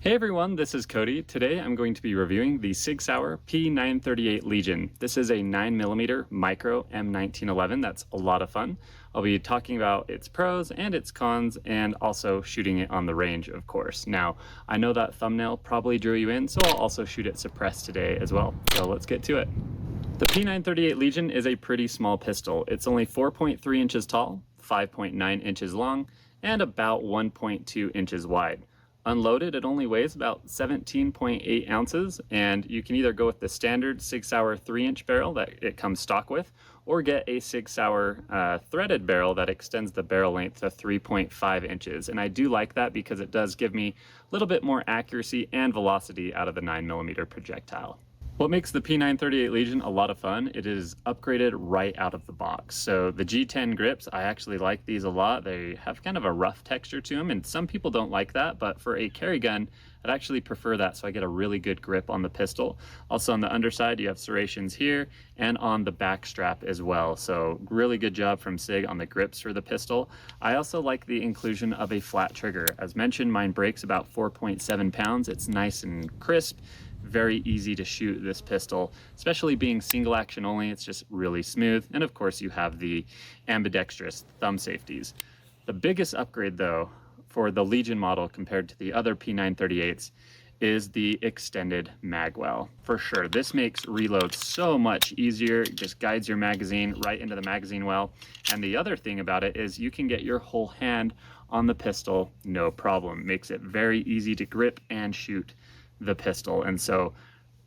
Hey everyone, this is Cody. Today I'm going to be reviewing the Sig Sauer P938 Legion. This is a 9mm micro M1911. That's a lot of fun. I'll be talking about its pros and its cons and also shooting it on the range, of course. Now, I know that thumbnail probably drew you in, so I'll also shoot it suppressed today as well. So let's get to it. The P938 Legion is a pretty small pistol. It's only 4.3 inches tall, 5.9 inches long, and about 1.2 inches wide. Unloaded, it only weighs about 17.8 ounces, and you can either go with the standard Sig Sauer 3-inch barrel that it comes stock with, or get a Sig Sauer threaded barrel that extends the barrel length to 3.5 inches. And I do like that because it does give me a little bit more accuracy and velocity out of the 9mm projectile. What makes the P938 Legion a lot of fun, it is upgraded right out of the box. So the G10 grips, I actually like these a lot. They have kind of a rough texture to them, and some people don't like that, but for a carry gun, I'd actually prefer that, so I get a really good grip on the pistol. Also on the underside, you have serrations here, and on the back strap as well. So really good job from Sig on the grips for the pistol. I also like the inclusion of a flat trigger. As mentioned, mine breaks about 4.7 pounds. It's nice and crisp. Very easy to shoot this pistol, especially being single action only. It's just really smooth. And of course you have the ambidextrous thumb safeties. The biggest upgrade though for the Legion model compared to the other P938s is the extended mag well. For sure, this makes reload so much easier. It just guides your magazine right into the magazine well. And the other thing about it is you can get your whole hand on the pistol, no problem. Makes it very easy to grip and shoot the pistol. And so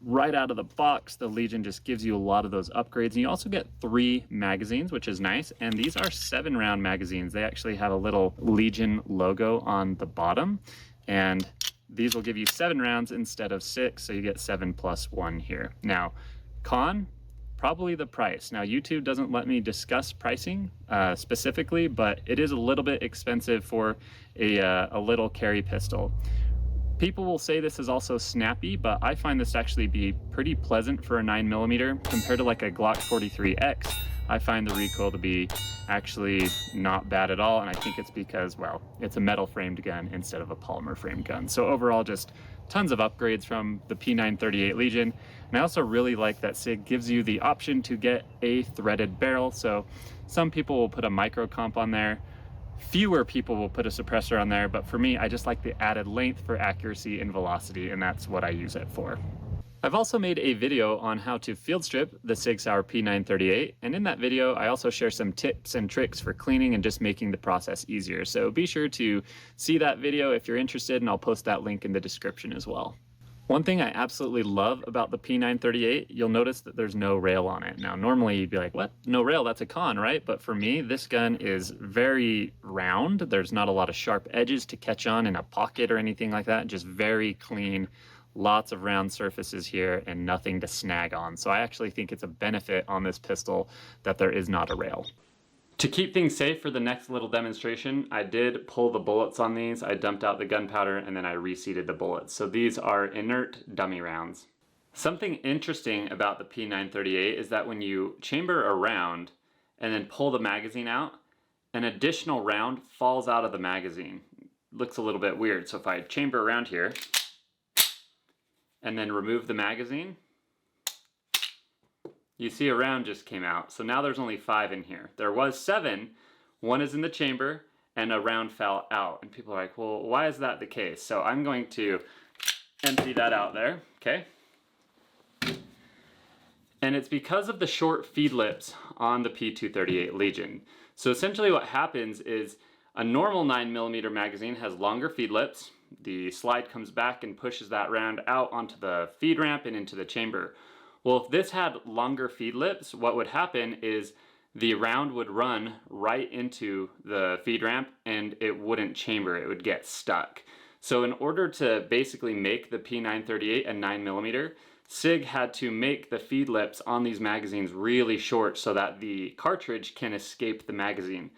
right out of the box, the Legion just gives you a lot of those upgrades. And you also get 3 magazines, which is nice. And these are 7-round magazines. They actually have a little Legion logo on the bottom. And these will give you 7 rounds instead of 6. So you get 7 plus 1 here. Now, con, probably the price. Now, YouTube doesn't let me discuss pricing specifically, but it is a little bit expensive for a little carry pistol. People will say this is also snappy, but I find this to actually be pretty pleasant for a 9mm compared to like a Glock 43X. I find the recoil to be actually not bad at all, and I think it's because, well, it's a metal framed gun instead of a polymer framed gun. So overall, just tons of upgrades from the P938 Legion. And I also really like that Sig gives you the option to get a threaded barrel. So some people will put a micro comp on there. Fewer people will put a suppressor on there, but for me, I just like the added length for accuracy and velocity, and that's what I use it for. I've also made a video on how to field strip the Sig Sauer P938, and in that video, I also share some tips and tricks for cleaning and just making the process easier. So be sure to see that video if you're interested, and I'll post that link in the description as well. One thing I absolutely love about the P938, you'll notice that there's no rail on it. Now, normally you'd be like, what? No rail, that's a con, right? But for me, this gun is very round. There's not a lot of sharp edges to catch on in a pocket or anything like that. Just very clean, lots of round surfaces here and nothing to snag on. So I actually think it's a benefit on this pistol that there is not a rail. To keep things safe for the next little demonstration, I did pull the bullets on these. I dumped out the gunpowder and then I reseated the bullets. So these are inert dummy rounds. Something interesting about the P938 is that when you chamber a round and then pull the magazine out, an additional round falls out of the magazine. Looks a little bit weird. So if I chamber around here and then remove the magazine, you see a round just came out. So now there's only 5 in here. There was 7. 1 is in the chamber and a round fell out. And people are like, well, why is that the case? So I'm going to empty that out there, okay? And it's because of the short feed lips on the P238 Legion. So essentially what happens is a normal 9mm magazine has longer feed lips. The slide comes back and pushes that round out onto the feed ramp and into the chamber. Well, if this had longer feed lips, what would happen is the round would run right into the feed ramp and it wouldn't chamber, it would get stuck. So in order to basically make the P938 a 9mm, Sig had to make the feed lips on these magazines really short so that the cartridge can escape the magazine.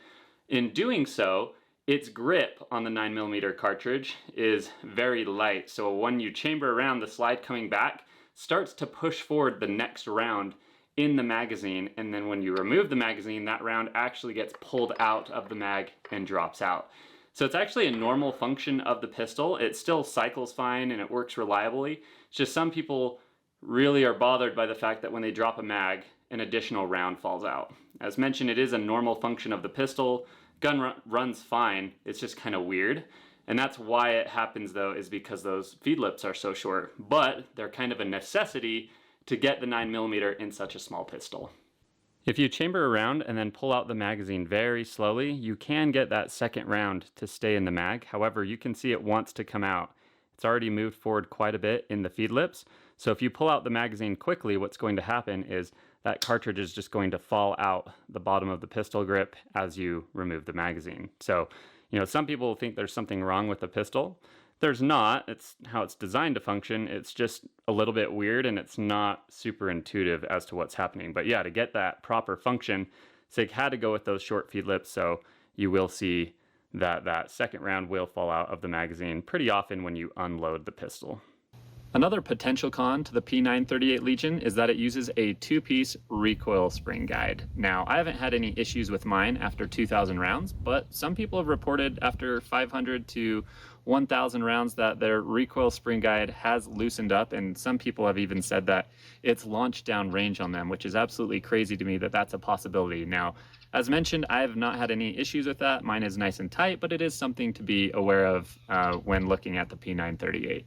In doing so, its grip on the 9mm cartridge is very light. So when you chamber around, the slide coming back starts to push forward the next round in the magazine, and then when you remove the magazine, that round actually gets pulled out of the mag and drops out. So it's actually a normal function of the pistol. It still cycles fine and it works reliably. It's just some people really are bothered by the fact that when they drop a mag, an additional round falls out. As mentioned, it is a normal function of the pistol. Gun runs fine, it's just kind of weird. And that's why it happens though, is because those feed lips are so short. But they're kind of a necessity to get the 9mm in such a small pistol. If you chamber around and then pull out the magazine very slowly, you can get that second round to stay in the mag. However, you can see it wants to come out. It's already moved forward quite a bit in the feed lips. So if you pull out the magazine quickly, what's going to happen is that cartridge is just going to fall out the bottom of the pistol grip as you remove the magazine. So, some people think there's something wrong with the pistol. There's not. It's how it's designed to function. It's just a little bit weird and it's not super intuitive as to what's happening. But yeah, to get that proper function, Sig had to go with those short feed lips, so you will see that second round will fall out of the magazine pretty often when you unload the pistol. Another potential con to the P938 Legion is that it uses a two-piece recoil spring guide. Now, I haven't had any issues with mine after 2,000 rounds, but some people have reported after 500 to 1,000 rounds that their recoil spring guide has loosened up, and some people have even said that it's launched down range on them, which is absolutely crazy to me that that's a possibility. Now, as mentioned, I have not had any issues with that. Mine is nice and tight, but it is something to be aware of when looking at the P938.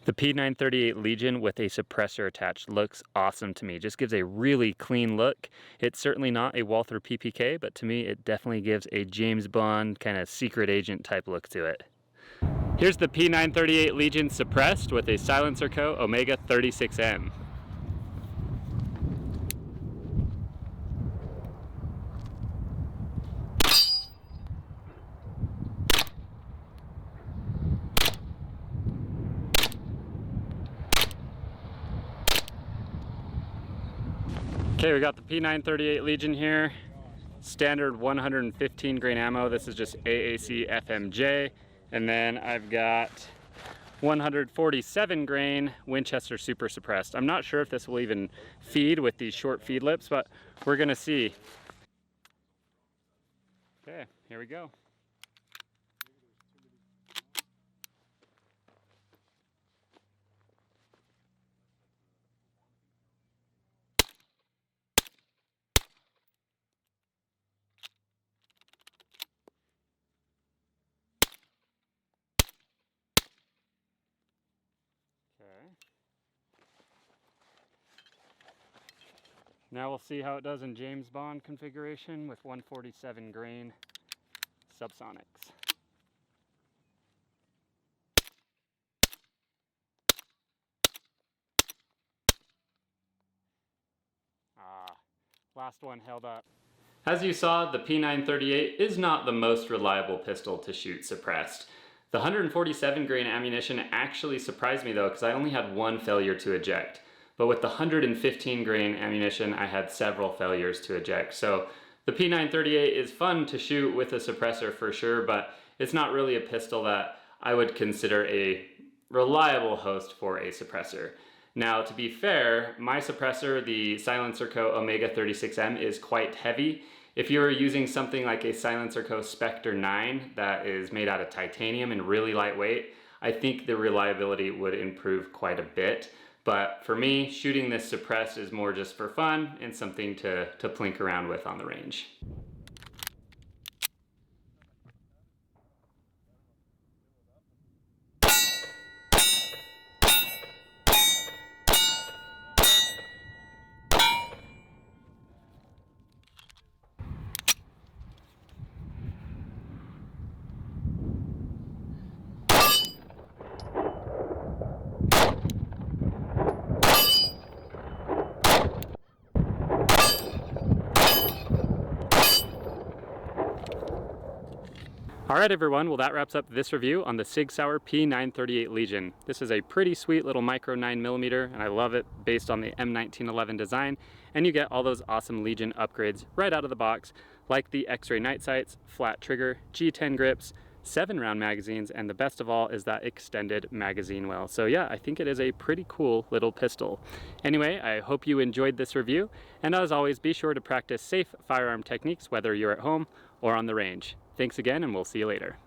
The P938 Legion with a suppressor attached looks awesome to me. Just gives a really clean look. It's certainly not a Walther PPK, but to me it definitely gives a James Bond kind of secret agent type look to it. Here's the P938 Legion Suppressed with a Silencer Co. Omega 36M. Okay, we got the P938 Legion here. Standard 115 grain ammo. This is just AAC FMJ. And then I've got 147 grain Winchester Super Suppressed. I'm not sure if this will even feed with these short feed lips, but we're gonna see. Okay, here we go. Okay. Now we'll see how it does in James Bond configuration with 147 grain subsonics. Last one held up. As you saw, the P938 is not the most reliable pistol to shoot suppressed. The 147 grain ammunition actually surprised me though, because I only had one failure to eject. But with the 115 grain ammunition, I had several failures to eject. So the P938 is fun to shoot with a suppressor for sure, but it's not really a pistol that I would consider a reliable host for a suppressor. Now, to be fair, my suppressor, the Silencer Co. Omega 36M, is quite heavy. If you're using something like a Silencer Co. Spectre 9 that is made out of titanium and really lightweight, I think the reliability would improve quite a bit. But for me, shooting this suppressed is more just for fun and something to plink around with on the range. Alright everyone, well that wraps up this review on the Sig Sauer P938 Legion. This is a pretty sweet little micro 9mm and I love it based on the M1911 design, and you get all those awesome Legion upgrades right out of the box, like the X-ray night sights, flat trigger, G10 grips, 7-round magazines, and the best of all is that extended magazine well. So yeah, I think it is a pretty cool little pistol. Anyway, I hope you enjoyed this review, and as always, be sure to practice safe firearm techniques whether you're at home or on the range. Thanks again, and we'll see you later.